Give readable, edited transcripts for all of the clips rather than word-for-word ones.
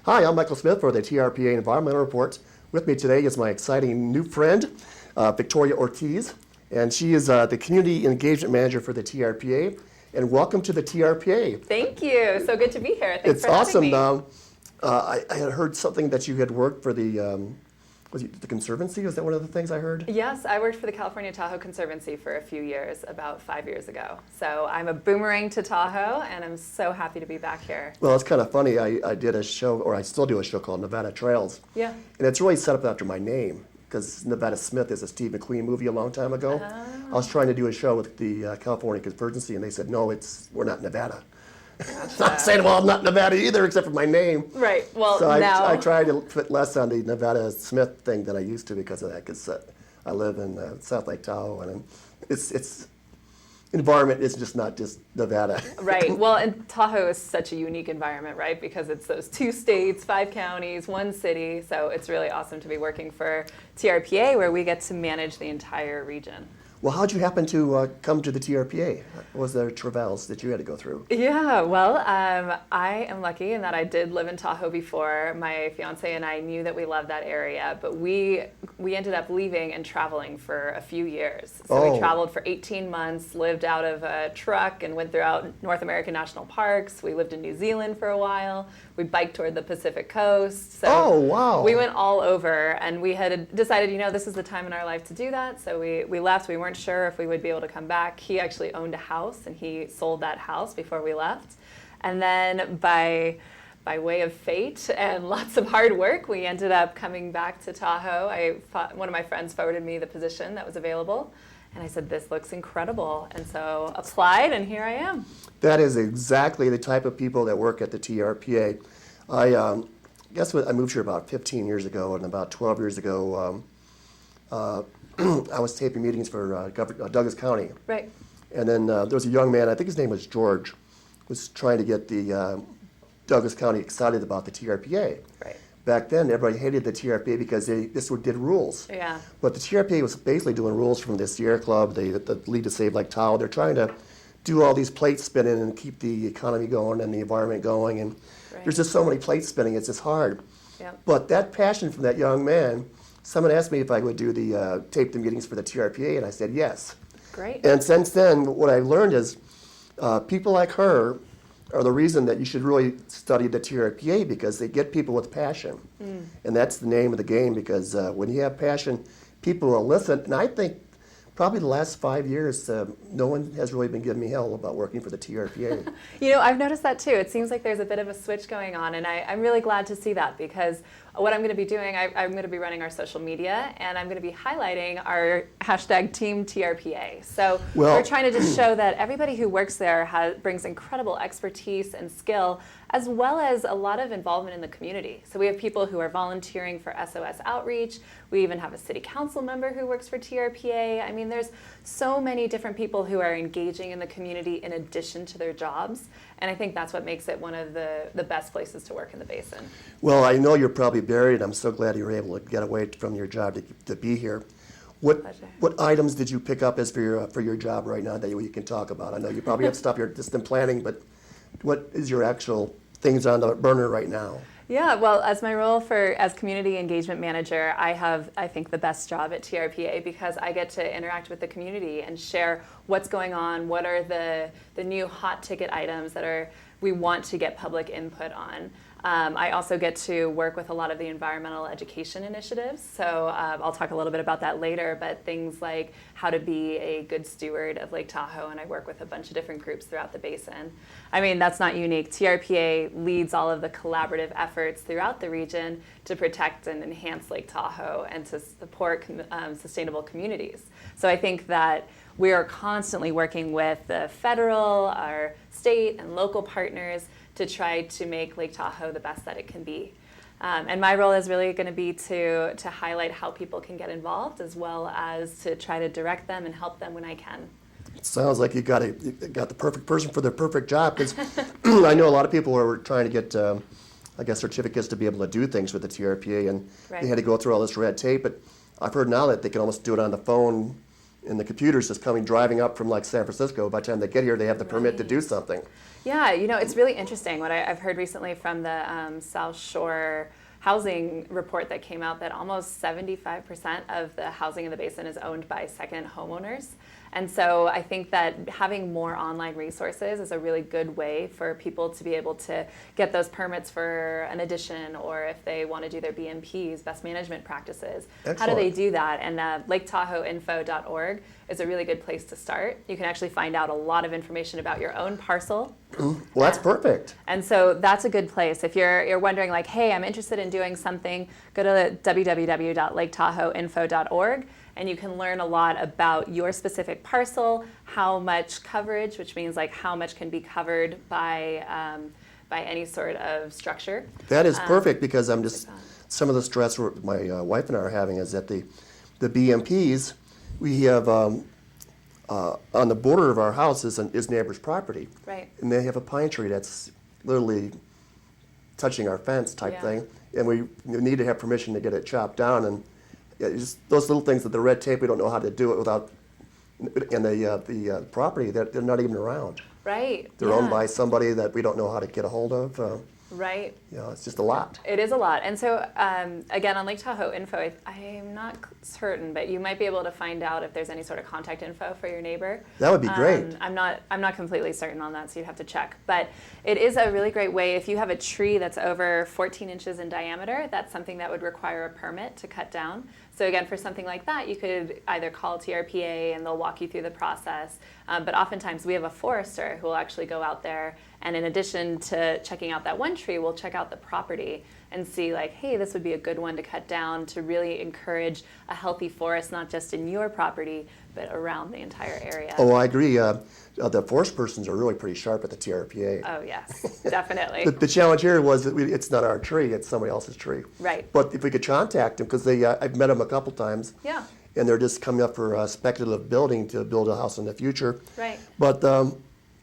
Hi, I'm Michael Smith for the TRPA Environmental Report. With me today is my exciting new friend, Victoria Ortiz, and she is the Community Engagement Manager for the TRPA. And welcome to the TRPA. Thank you. So good to be here. Thanks It's for having awesome. me. I had heard something that you had worked for the, was it the Conservancy? Was that one of the things I heard? Yes, I worked for the California Tahoe Conservancy for a few years, about 5 years ago. So I'm a boomerang to Tahoe, and I'm so happy to be back here. Well, it's kind of funny. I did a show, or I still do a show called Nevada Trails. Yeah. And it's really set up after my name, because Nevada Smith is a Steve McQueen movie a long time ago. I was trying to do a show with the California Conservancy, and they said, no, we're not Nevada. Not saying, well, I'm not Nevada either, except for my name. Right. Well, So now I try to put less on the Nevada Smith thing than I used to because of that, because I live in South Lake Tahoe, and it's environment is just not just Nevada. Right. Well, and Tahoe is such a unique environment, right? Because it's those 2 states, 5 counties, 1 city. So it's really awesome to be working for TRPA, where we get to manage the entire region. Well, how'd you happen to come to the TRPA? What was there travails that you had to go through? Yeah, well, I am lucky in that I did live in Tahoe before. My fiance and I knew that we loved that area, but we ended up leaving and traveling for a few years. So we traveled for 18 months, lived out of a truck, and went throughout North American national parks. We lived in New Zealand for a while. We biked toward the Pacific coast. So wow. We went all over, and we had decided, this is the time in our life to do that. So we left. We weren't sure if we would be able to come back. He actually owned a house, and he sold that house before we left. And then by way of fate and lots of hard work, we ended up coming back to Tahoe. One of my friends forwarded me the position that was available, and I said, this looks incredible. And so applied, and here I am. That is exactly the type of people that work at the TRPA. I moved here about 15 years ago, and about 12 years ago, I was taping meetings for Douglas County. Right. And then there was a young man, I think his name was George, was trying to get the Douglas County excited about the TRPA. Right. Back then, everybody hated the TRPA because this did rules. Yeah. But the TRPA was basically doing rules from the Sierra Club, the League to Save Lake Tahoe. They're trying to do all these plates spinning and keep the economy going and the environment going. And there's just so many plates spinning, it's just hard. Yeah. But that passion from that young man, someone asked me if I would do the tape the meetings for the TRPA, and I said yes. Great. And since then, what I've learned is people like her are the reason that you should really study the TRPA, because they get people with passion. And that's the name of the game, because when you have passion, people will listen. And I think probably the last 5 years, no one has really been giving me hell about working for the TRPA. I've noticed that too. It seems like there's a bit of a switch going on, and I'm really glad to see that, because what I'm going to be doing, I'm going to be running our social media, and I'm going to be highlighting our hashtag Team TRPA. So we're trying to just show that everybody who works there brings incredible expertise and skill, as well as a lot of involvement in the community. So we have people who are volunteering for SOS outreach. We even have a city council member who works for TRPA. I mean, there's so many different people who are engaging in the community in addition to their jobs. And I think that's what makes it one of the best places to work in the basin. Well, I know you're probably buried. I'm so glad you were able to get away from your job to be here. What items did you pick up as for your job right now that you can talk about? I know you probably have stuff you're distant planning, but what is your actual things on the burner right now? Yeah, well, as my role as Community Engagement Manager, I have, I think, the best job at TRPA, because I get to interact with the community and share what's going on, what are the new hot ticket items that we want to get public input on. I also get to work with a lot of the environmental education initiatives, so I'll talk a little bit about that later, but things like how to be a good steward of Lake Tahoe, and I work with a bunch of different groups throughout the basin. I mean, that's not unique. TRPA leads all of the collaborative efforts throughout the region to protect and enhance Lake Tahoe and to support sustainable communities. So I think that we are constantly working with the federal, our state, and local partners to try to make Lake Tahoe the best that it can be. And my role is really going to be to highlight how people can get involved, as well as to try to direct them and help them when I can. It sounds like you got the perfect person for the perfect job, because I know a lot of people are trying to get, certificates to be able to do things with the TRPA, and they had to go through all this red tape. But I've heard now that they can almost do it on the phone And the computer's just driving up from like San Francisco. By the time they get here, they have the permit to do something. Yeah, it's really interesting. What I've heard recently from the South Shore housing report that came out, that almost 75% of the housing in the basin is owned by second homeowners. And so I think that having more online resources is a really good way for people to be able to get those permits for an addition, or if they want to do their BMPs, best management practices. Excellent. How do they do that? And LakeTahoeinfo.org is a really good place to start. You can actually find out a lot of information about your own parcel. Well, that's perfect. And so that's a good place. If you're wondering like, hey, I'm interested in doing something, go to www.laketahoeinfo.org. And you can learn a lot about your specific parcel, how much coverage, which means like how much can be covered by any sort of structure. That is perfect, because some of the stress my wife and I are having is that the BMPs, we have on the border of our house is neighbor's property. Right. And they have a pine tree that's literally touching our fence type thing. And we need to have permission to get it chopped down. And just those little things, that the red tape, we don't know how to do it without, and the property, that they're not even around. Right. They're owned by somebody that we don't know how to get a hold of. Right. It's just a lot. It is a lot. And so, again, on Lake Tahoe info, I'm not certain, but you might be able to find out if there's any sort of contact info for your neighbor. That would be great. I'm not completely certain on that, so you'd have to check. But it is a really great way. If you have a tree that's over 14 inches in diameter, that's something that would require a permit to cut down. So again, for something like that, you could either call TRPA and they'll walk you through the process. But oftentimes we have a forester who will actually go out there, and in addition to checking out that one tree, we'll check out the property and see like, hey, this would be a good one to cut down to really encourage a healthy forest, not just in your property, but around the entire area. Oh, I agree. The forest persons are really pretty sharp at the TRPA. Oh, yes, definitely. The challenge here was that it's not our tree, it's somebody else's tree. Right. But if we could contact them, because I've met them a couple times. Yeah. And they're just coming up for speculative building to build a house in the future. Right. But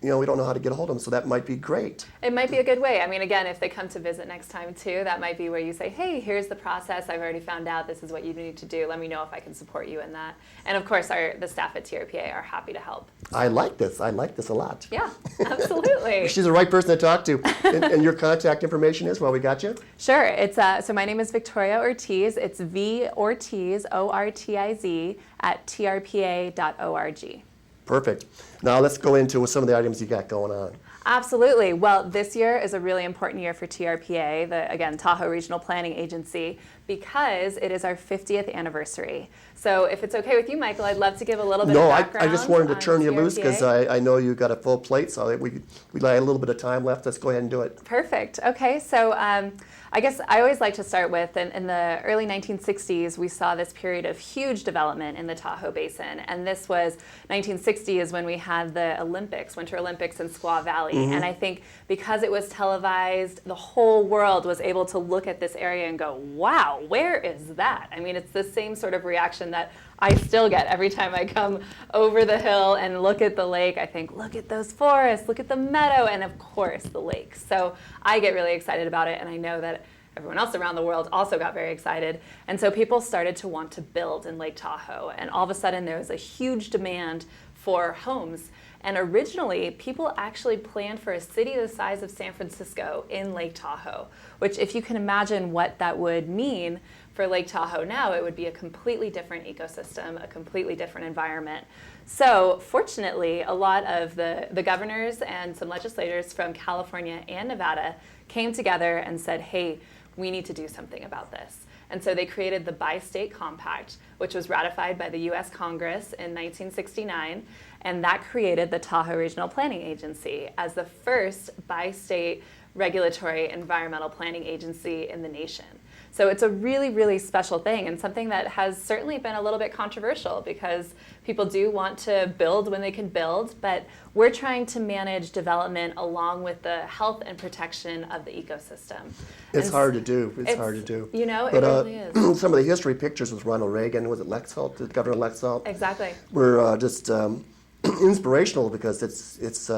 we don't know how to get a hold of them, so that might be great. It might be a good way. I mean, again, if they come to visit next time too, that might be where you say, hey, here's the process. I've already found out this is what you need to do. Let me know if I can support you in that. And of course, the staff at TRPA are happy to help. I like this a lot. Yeah, absolutely. She's the right person to talk to. And your contact information is, we got you? Sure. It's so my name is Victoria Ortiz. It's Ortiz, ORTIZ, at trpa.org. Perfect. Now let's go into some of the items you got going on. Absolutely. Well, this year is a really important year for TRPA, the Tahoe Regional Planning Agency, because it is our 50th anniversary. So if it's okay with you, Michael, I'd love to give a little bit of background. I just wanted to turn you TRPA. loose, because I know you got a full plate, so we got a little bit of time left. Let's go ahead and do it. Perfect. Okay, so I guess I always like to start with, in the early 1960s, we saw this period of huge development in the Tahoe Basin. And this was, 1960 is when we had the Olympics, Winter Olympics in Squaw Valley. Mm-hmm. And I think because it was televised, the whole world was able to look at this area and go, wow, where is that? I mean, it's the same sort of reaction that I still get every time I come over the hill and look at the lake. I think, look at those forests, look at the meadow, and of course the lake. So I get really excited about it, and I know that everyone else around the world also got very excited. And so people started to want to build in Lake Tahoe, and all of a sudden there was a huge demand for homes. And originally, people actually planned for a city the size of San Francisco in Lake Tahoe, which, if you can imagine what that would mean for Lake Tahoe now, it would be a completely different ecosystem, a completely different environment. So fortunately, a lot of the governors and some legislators from California and Nevada came together and said, hey, we need to do something about this. And so they created the Bi-State Compact, which was ratified by the U.S. Congress in 1969, and that created the Tahoe Regional Planning Agency as the first bi-state regulatory environmental planning agency in the nation. So it's a really, really special thing, and something that has certainly been a little bit controversial, because people do want to build when they can build, but we're trying to manage development along with the health and protection of the ecosystem. It's hard to do. It's hard to do. You know, but, it really is. Some of the history pictures with Ronald Reagan, was it Lexalt, Governor Lexalt? Exactly. Were just inspirational, because it's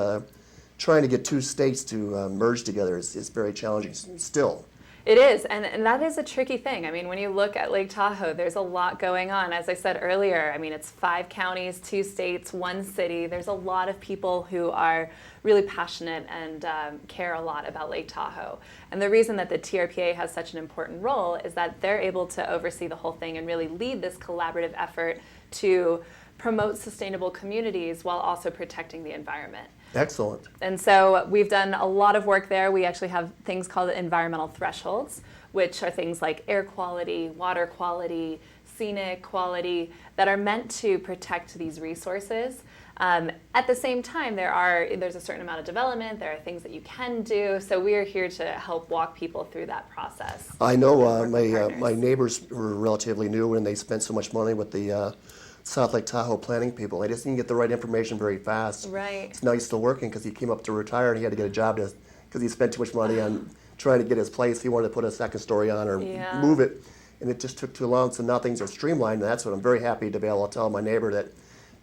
trying to get two states to merge together is very challenging still. It is, and that is a tricky thing. I mean, when you look at Lake Tahoe, there's a lot going on. As I said earlier, I mean, it's 5 counties, 2 states, 1 city. There's a lot of people who are really passionate and care a lot about Lake Tahoe. And the reason that the TRPA has such an important role is that they're able to oversee the whole thing and really lead this collaborative effort to promote sustainable communities while also protecting the environment. Excellent. And so we've done a lot of work there. We actually have things called environmental thresholds, which are things like air quality, water quality, scenic quality, that are meant to protect these resources. At the same time, there's a certain amount of development. There are things that you can do. So we are here to help walk people through that process. I know my neighbors were relatively new, and they spent so much money with the South Lake Tahoe planning people. They just didn't get the right information very fast. Right. So now he's still working because he came up to retire and he had to get a job because he spent too much money on trying to get his place. He wanted to put a second story on or move it, and it just took too long. So now things are streamlined, and that's what I'm very happy to be able to tell my neighbor, that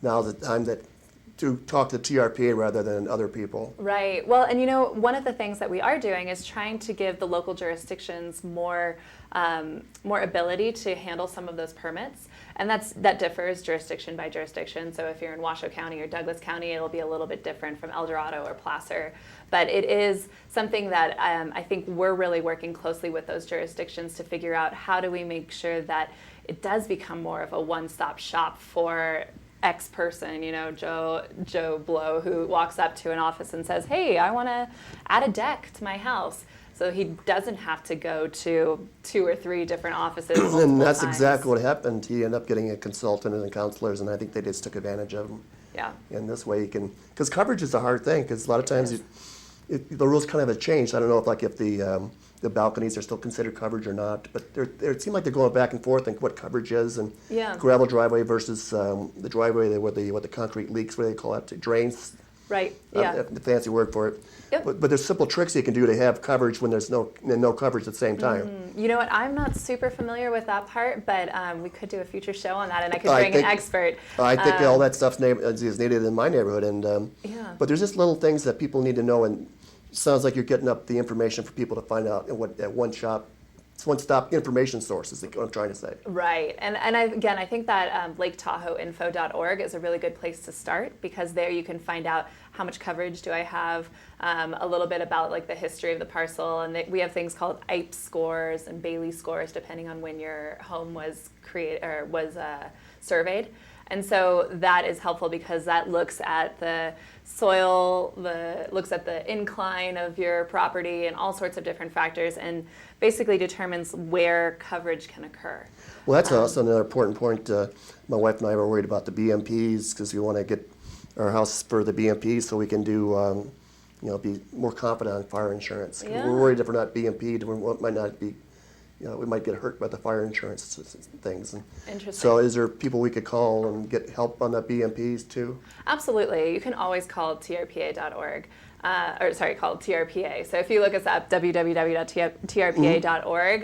now's the time to talk to TRPA rather than other people. Right. Well, and you know, one of the things that we are doing is trying to give the local jurisdictions more ability to handle some of those permits. And that differs jurisdiction by jurisdiction. So if you're in Washoe County or Douglas County, it'll be a little bit different from El Dorado or Placer. But it is something that I think we're really working closely with those jurisdictions to figure out how do we make sure that it does become more of a one-stop shop for X person, you know, Joe Blow, who walks up to an office and says, hey, I want to add a deck to my house. So he doesn't have to go to 2 or 3 different offices multiple And that's times. exactly what happened. He ended up getting a consultant and counselors, and I think they just took advantage of him. Yeah. And this way you can, because coverage is a hard thing, because a lot of times the rules kind of have changed. I don't know if the balconies are still considered coverage or not, but it seems like they're going back and forth on what coverage is, and gravel driveway versus the driveway where the concrete leaks, what do they call it, drains. Right. Yeah. The fancy word for it. Yep. But there's simple tricks you can do to have coverage when there's no coverage at the same time. You know what? I'm not super familiar with that part, but we could do a future show on that, and I could bring an expert. I think all that stuff is needed in my neighborhood, and but there's just little things that people need to know, and it sounds like you're getting up the information for people to find out at one shop. It's one-stop information source is what I'm trying to say. Right, and I think that LakeTahoeInfo.org is a really good place to start, because there you can find out how much coverage do I have, a little bit about like the history of the parcel, and we have things called IPE scores and Bailey scores depending on when your home was surveyed. And so that is helpful because that looks at the soil, looks at the incline of your property and all sorts of different factors, and basically determines where coverage can occur. Well, that's also another important point. My wife and I were worried about the BMPs because we want to get our house for the BMPs so we can do, be more confident on fire insurance. Yeah. We're worried if we're not BMP'd, we might not be. We might get hurt by the fire insurance things. Interesting. So is there people we could call and get help on the BMPs too? Absolutely. You can always call TRPA.org. Call TRPA. So if you look us up, www.trpa.org,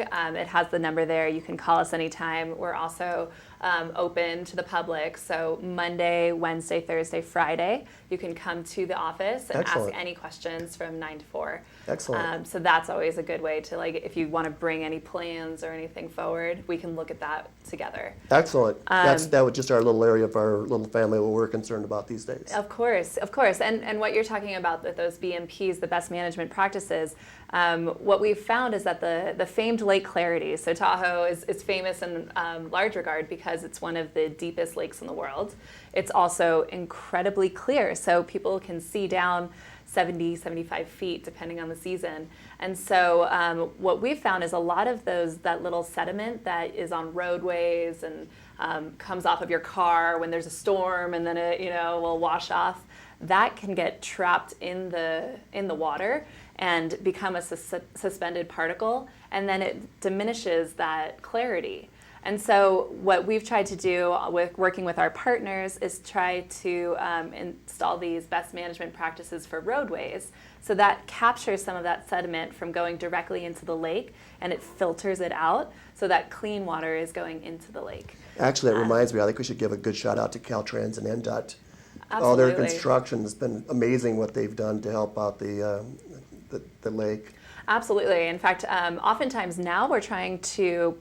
it has the number there. You can call us anytime. We're also open to the public. So Monday, Wednesday, Thursday, Friday, you can come to the office and Excellent. ask any questions from 9 to 4. Excellent. So that's always a good way to, like, if you want to bring any plans or anything forward, we can look at that together. Excellent. That was just our little area of our little family what we're concerned about these days. Of course. And what you're talking about with those BMPs, the best management practices, what we've found is that the famed lake clarity, so Tahoe is famous in large regard because it's one of the deepest lakes in the world. It's also incredibly clear, so people can see down 70, 75 feet depending on the season. And so what we've found is a lot of that little sediment that is on roadways and comes off of your car when there's a storm and then it will wash off, that can get trapped in the water and become a suspended particle, and then it diminishes that clarity. And so what we've tried to do with working with our partners is try to install these best management practices for roadways, so that captures some of that sediment from going directly into the lake, and it filters it out so that clean water is going into the lake. Actually, that reminds me, I think we should give a good shout out to Caltrans and NDOT. Absolutely. All their construction has been amazing what they've done to help out the lake. Absolutely. In fact, oftentimes now we're trying to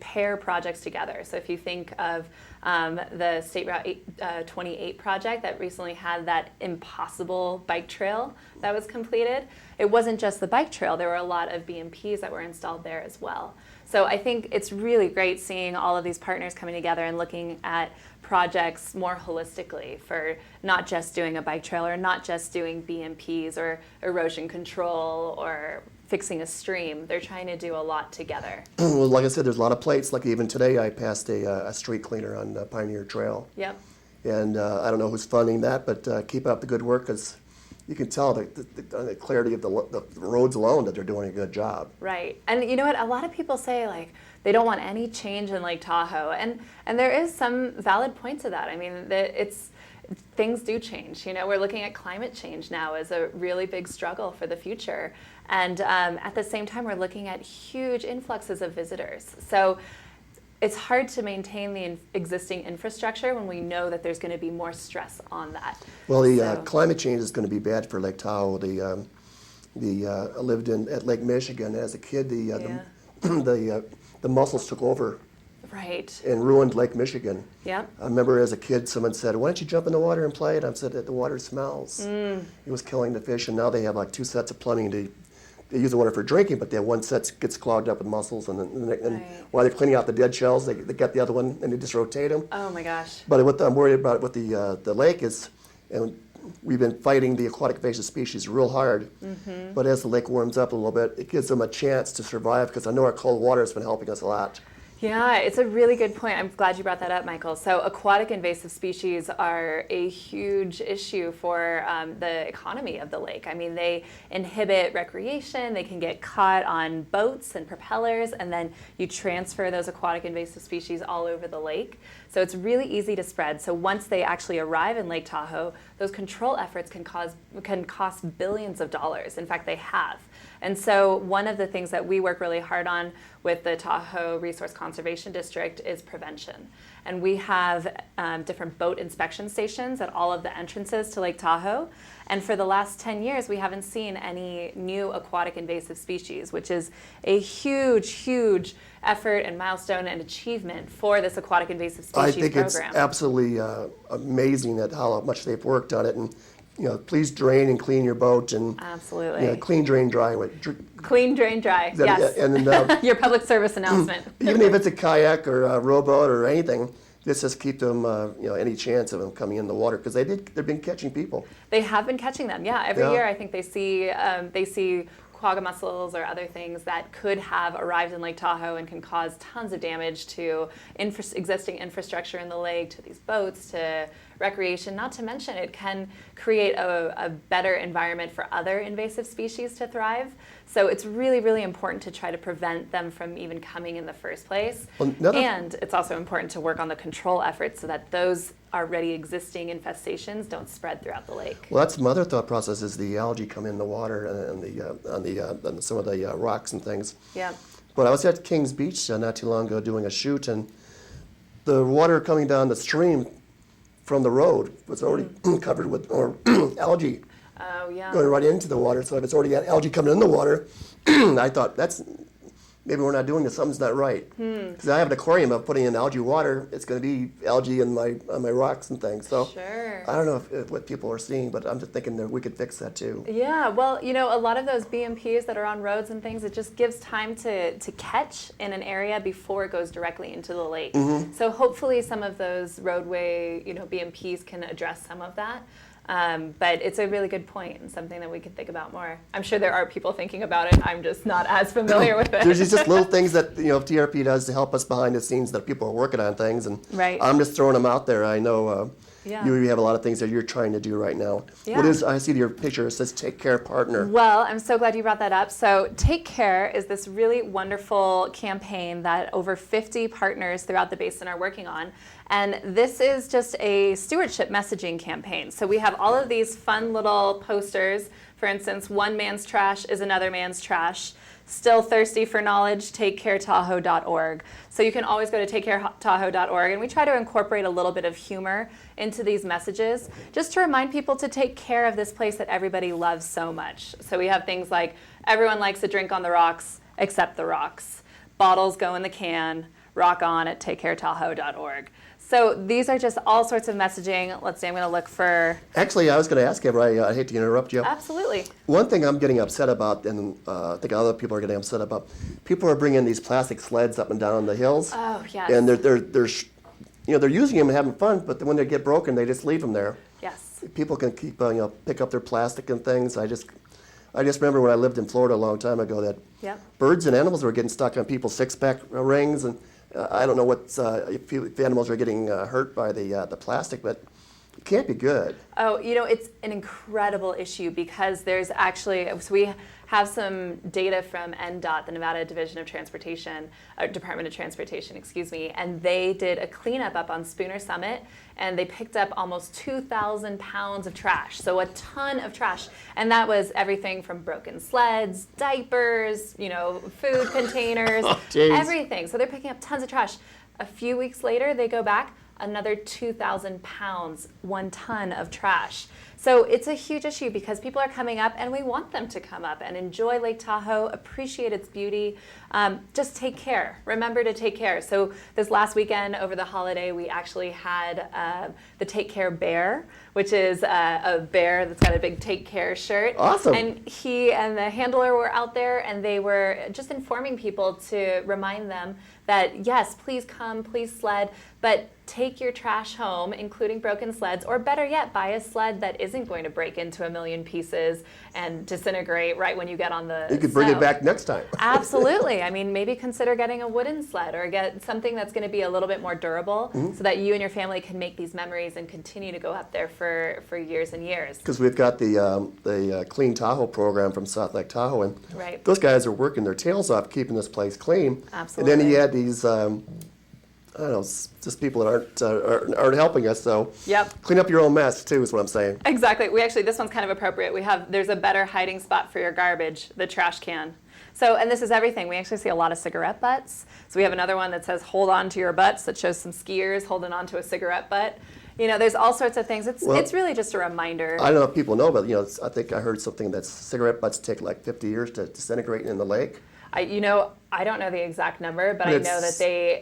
pair projects together. So if you think of the State Route 28 project that recently had that impossible bike trail that was completed, it wasn't just the bike trail. There were a lot of BMPs that were installed there as well. So I think it's really great seeing all of these partners coming together and looking at projects more holistically for not just doing a bike trail or not just doing BMPs or erosion control or fixing a stream. They're trying to do a lot together. Well, like I said, there's a lot of plates. Like even today, I passed a street cleaner on Pioneer Trail. Yep. And I don't know who's funding that, but keep up the good work, because you can tell the clarity of the roads alone that they're doing a good job. Right. And you know what? A lot of people say, like, they don't want any change in Lake Tahoe. And there is some valid point to that. I mean, things do change. You know, we're looking at climate change now as a really big struggle for the future. And at the same time, we're looking at huge influxes of visitors. So it's hard to maintain the existing infrastructure when we know that there's going to be more stress on that. Well, the climate change is going to be bad for Lake Tahoe. I lived at Lake Michigan as a kid. The mussels took over. Right. And ruined Lake Michigan. Yep. I remember as a kid, someone said, "Why don't you jump in the water and play?" And I said, "The water smells." It was killing the fish, and now they have like 2 sets of plumbing. They use the water for drinking, but they have one set gets clogged up with mussels, and Right. while they're cleaning out the dead shells, they get the other one and they just rotate them. Oh my gosh. But what I'm worried about with the lake is, and we've been fighting the aquatic invasive species real hard. But as the lake warms up a little bit, it gives them a chance to survive, because I know our cold water has been helping us a lot. Yeah, it's a really good point. I'm glad you brought that up, Michael. So aquatic invasive species are a huge issue for the economy of the lake. I mean, they inhibit recreation. They can get caught on boats and propellers, and then you transfer those aquatic invasive species all over the lake. So it's really easy to spread. So once they actually arrive in Lake Tahoe, those control efforts can cost billions of dollars. In fact, they have. And so one of the things that we work really hard on with the Tahoe Resource Conservation District is prevention. And we have different boat inspection stations at all of the entrances to Lake Tahoe. And for the last 10 years, we haven't seen any new aquatic invasive species, which is a huge, huge effort and milestone and achievement for this aquatic invasive species program. I think it's absolutely amazing at how much they've worked on it. And please drain and clean your boat, and absolutely clean, drain, dry. Clean, drain, dry. Yes. And your public service announcement. Even if it's a kayak or a rowboat or anything, this just keep them any chance of them coming in the water, because they've been catching people. They have been catching them. Yeah, every year I think they see quagga mussels or other things that could have arrived in Lake Tahoe and can cause tons of damage to existing infrastructure in the lake, to these boats, to recreation. Not to mention, it can create a better environment for other invasive species to thrive. So it's really, really important to try to prevent them from even coming in the first place. And it's also important to work on the control efforts so that those already existing infestations don't spread throughout the lake. Well, that's my other thought process, is the algae come in the water and some of the rocks and things. Yeah. But I was at Kings Beach not too long ago doing a shoot, and the water coming down the stream from the road was already covered with algae. Oh, yeah. Going right into the water. So if it's already got algae coming in the water, I thought, maybe we're not doing this, something's not right. Because I have an aquarium of putting in algae water. It's going to be algae on my rocks and things. So sure. I don't know if what people are seeing, but I'm just thinking that we could fix that too. Yeah, well, a lot of those BMPs that are on roads and things, it just gives time to catch in an area before it goes directly into the lake. So hopefully some of those roadway, BMPs can address some of that. But it's a really good point and something that we could think about more. I'm sure there are people thinking about it. I'm just not as familiar with it. There's just little things that TRP does to help us behind the scenes, that people are working on things, and right. I'm just throwing them out there. I know Yeah. you have a lot of things that you're trying to do right now. Yeah. What is? I see your picture. It says "Take Care Partner." Well, I'm so glad you brought that up. So Take Care is this really wonderful campaign that over 50 partners throughout the basin are working on. And this is just a stewardship messaging campaign. So we have all of these fun little posters. For instance, one man's trash is another man's trash. still thirsty for knowledge, takecaretahoe.org. So you can always go to takecaretahoe.org, and we try to incorporate a little bit of humor into these messages, just to remind people to take care of this place that everybody loves so much. So we have things like, everyone likes a drink on the rocks, except the rocks. Bottles go in the can, rock on at takecaretahoe.org. So these are just all sorts of messaging. Let's see, I'm going to look for... Actually, I was going to ask you, but I hate to interrupt you. Absolutely. One thing I'm getting upset about, and I think other people are getting upset about, people are bringing these plastic sleds up and down the hills. Oh, yes. And they're using them and having fun, but when they get broken, they just leave them there. Yes. People can keep, pick up their plastic and things. I just remember when I lived in Florida a long time ago that birds and animals were getting stuck on people's six-pack rings, and I don't know if animals are getting hurt by the plastic, but it can't be good. Oh, it's an incredible issue because there's actually, so we have some data from NDOT, the Nevada Division of Transportation, Department of Transportation, excuse me, and they did a cleanup up on Spooner Summit, and they picked up almost 2,000 pounds of trash, so a ton of trash. And that was everything from broken sleds, diapers, food containers, everything. So they're picking up tons of trash. A few weeks later, they go back, another 2,000 pounds, 1 ton of trash. So it's a huge issue because people are coming up, and we want them to come up and enjoy Lake Tahoe, appreciate its beauty. Just take care. Remember to take care. So this last weekend over the holiday, we actually had the Take Care Bear, which is a bear that's got a big Take Care shirt. Awesome. And he and the handler were out there, and they were just informing people to remind them that, yes, please come, please sled, but take your trash home, including broken sleds, or better yet, buy a sled that isn't going to break into a million pieces and disintegrate right when you get on the You could bring it back next time. Absolutely. I mean, maybe consider getting a wooden sled or get something that's going to be a little bit more durable so that you and your family can make these memories and continue to go up there for years and years. Because we've got the Clean Tahoe program from South Lake Tahoe, and those guys are working their tails off keeping this place clean. Absolutely. And then you had these, I don't know, just people that aren't helping us. So clean up your own mess too, is what I'm saying. Exactly. This one's kind of appropriate. There's a better hiding spot for your garbage, the trash can. So, and this is everything. We actually see a lot of cigarette butts. So we have another one that says, hold on to your butts, that shows some skiers holding on to a cigarette butt. There's all sorts of things. It's really just a reminder. I don't know if people know, but I think I heard something that cigarette butts take like 50 years to disintegrate in the lake. I don't know the exact number, but I know that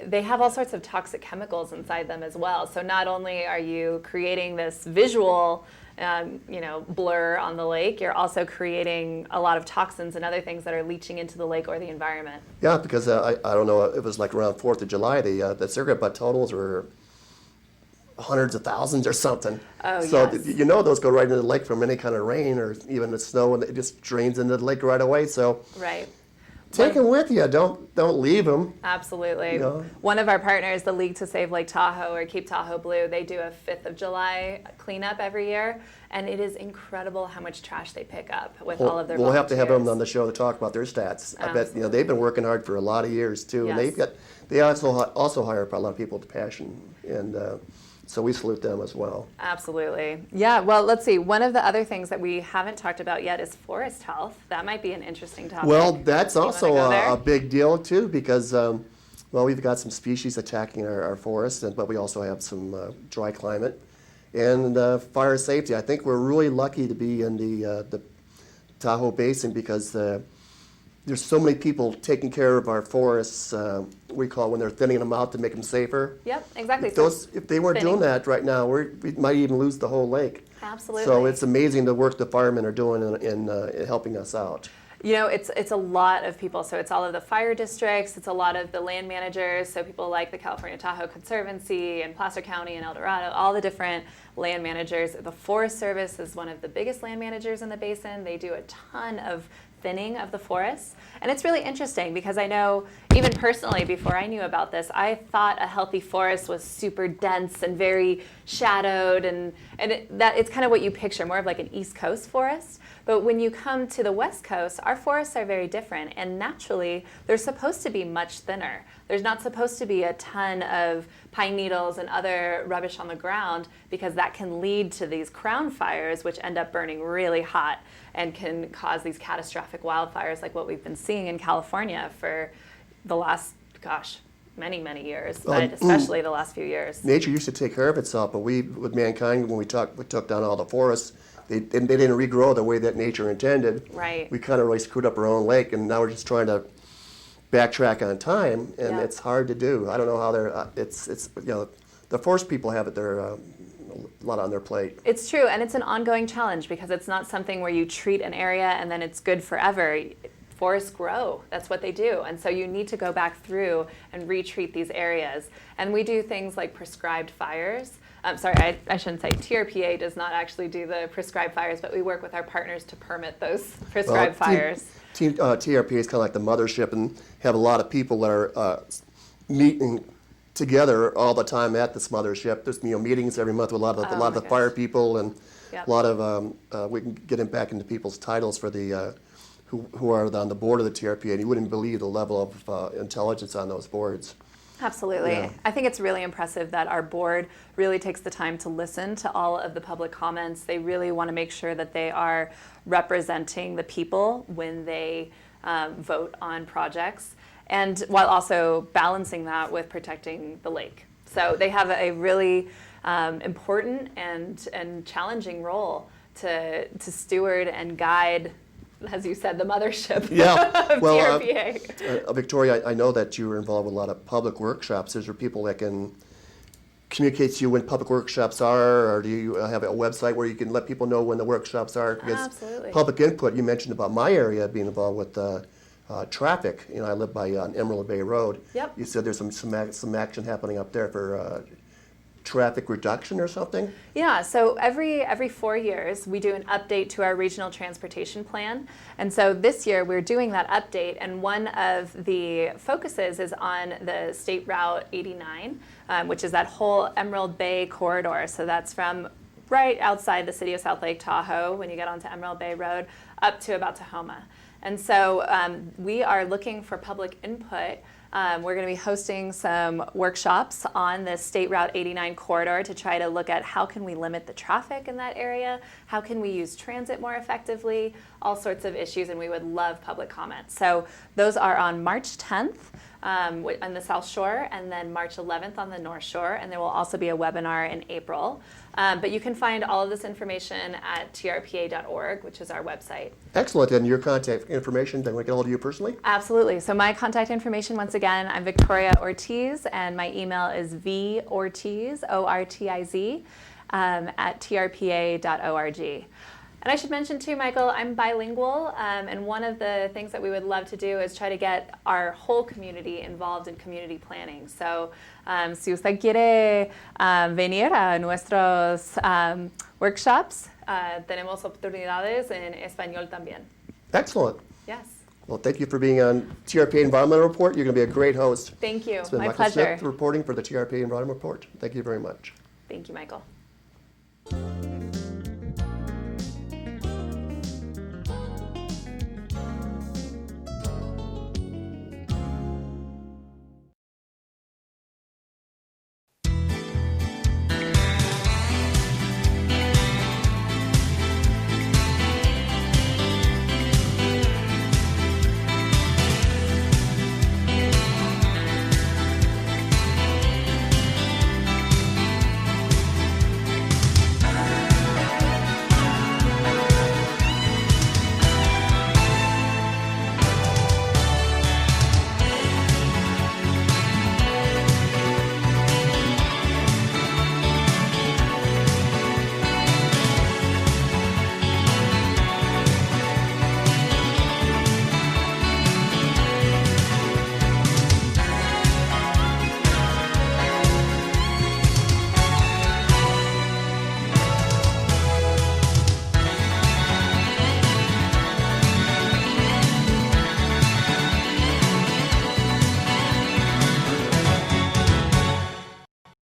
they have all sorts of toxic chemicals inside them as well. So not only are you creating this visual, blur on the lake, you're also creating a lot of toxins and other things that are leaching into the lake or the environment. Yeah, because I don't know, it was like around 4th of July, the cigarette butt totals were hundreds of thousands or something. Oh, so yes. Those go right into the lake from any kind of rain or even the snow, and it just drains into the lake right away. So right. Take them with you. Don't leave them. Absolutely. One of our partners, the League to Save Lake Tahoe, or Keep Tahoe Blue, they do a 5th of July cleanup every year, and it is incredible how much trash they pick up with all of their We'll have to have them volunteers. on the show to talk about their stats. Absolutely. I bet they've been working hard for a lot of years too, and they also hire a lot of people with passion, and so we salute them as well. Absolutely. Yeah, well, let's see. One of the other things that we haven't talked about yet is forest health. That might be an interesting topic. Well, that's also a big deal, too, because, we've got some species attacking our forests, but we also have some dry climate. And fire safety. I think we're really lucky to be in the Tahoe Basin because there's so many people taking care of our forests. We call it when they're thinning them out to make them safer. Yep, exactly. If they weren't doing that right now, we might even lose the whole lake. Absolutely. So it's amazing the work the firemen are doing in helping us out. It's a lot of people. So it's all of the fire districts. It's a lot of the land managers. So people like the California Tahoe Conservancy and Placer County and El Dorado, all the different land managers. The Forest Service is one of the biggest land managers in the basin. They do a ton of thinning of the forests. And it's really interesting because I know even personally, before I knew about this, I thought a healthy forest was super dense and very shadowed, and it's kind of what you picture, more of like an East Coast forest. But when you come to the West Coast, our forests are very different, and naturally, they're supposed to be much thinner. There's not supposed to be a ton of pine needles and other rubbish on the ground, because that can lead to these crown fires, which end up burning really hot and can cause these catastrophic wildfires like what we've been seeing in California for the last, many, many years, but especially the last few years. Nature used to take care of itself, but we, with mankind, when we took down all the forests, they didn't regrow the way that nature intended. Right. We kind of really screwed up our own lake, and now we're just trying to backtrack on time, and it's hard to do. I don't know how they're. It's the forest people have it. They're a lot on their plate. It's true, and it's an ongoing challenge because it's not something where you treat an area and then it's good forever. Forests grow, that's what they do. And so you need to go back through and retreat these areas. And we do things like prescribed fires. I shouldn't say TRPA does not actually do the prescribed fires, but we work with our partners to permit those prescribed fires. TRPA is kind of like the mothership, and have a lot of people that are meeting together all the time at this mothership. There's meetings every month with a lot of the fire people, and a lot of we can get them back into people's titles for the who are on the board of the TRPA, and you wouldn't believe the level of intelligence on those boards. Absolutely. Yeah. I think it's really impressive that our board really takes the time to listen to all of the public comments. They really want to make sure that they are representing the people when they vote on projects, and while also balancing that with protecting the lake. So they have a really important and challenging role to steward and guide, as you said, the mothership of TRPA. Victoria, I know that you were involved with a lot of public workshops. Is there people that can communicate to you when public workshops are, or do you have a website where you can let people know when the workshops are? Because Absolutely. Public input, you mentioned about my area being involved with traffic. I live by on Emerald Bay Road. Yep. You said there's some action happening up there for traffic reduction or something? Yeah, so every 4 years we do an update to our regional transportation plan. And so this year we're doing that update, and one of the focuses is on the State Route 89, which is that whole Emerald Bay corridor. So that's from right outside the city of South Lake Tahoe, when you get onto Emerald Bay Road, up to about Tahoma. And so we are looking for public input. We're going to be hosting some workshops on the State Route 89 corridor to try to look at how can we limit the traffic in that area, how can we use transit more effectively, all sorts of issues, and we would love public comment. So those are on March 10th on the South Shore, and then March 11th on the North Shore, and there will also be a webinar in April. But you can find all of this information at trpa.org, which is our website. Excellent. And your contact information, then we get a hold of you personally? Absolutely. So my contact information, once again, I'm Victoria Ortiz, and my email is vortiz, O-R-T-I-Z, at trpa.org. And I should mention too, Michael, I'm bilingual, and one of the things that we would love to do is try to get our whole community involved in community planning. So si usted quiere venir a nuestros workshops, tenemos oportunidades en español también. Excellent. Yes. Well, thank you for being on TRPA Environmental Report. You're going to be a great host. Thank you. It's been My Michael pleasure. Smith reporting for the TRPA Environmental Report. Thank you very much. Thank you, Michael.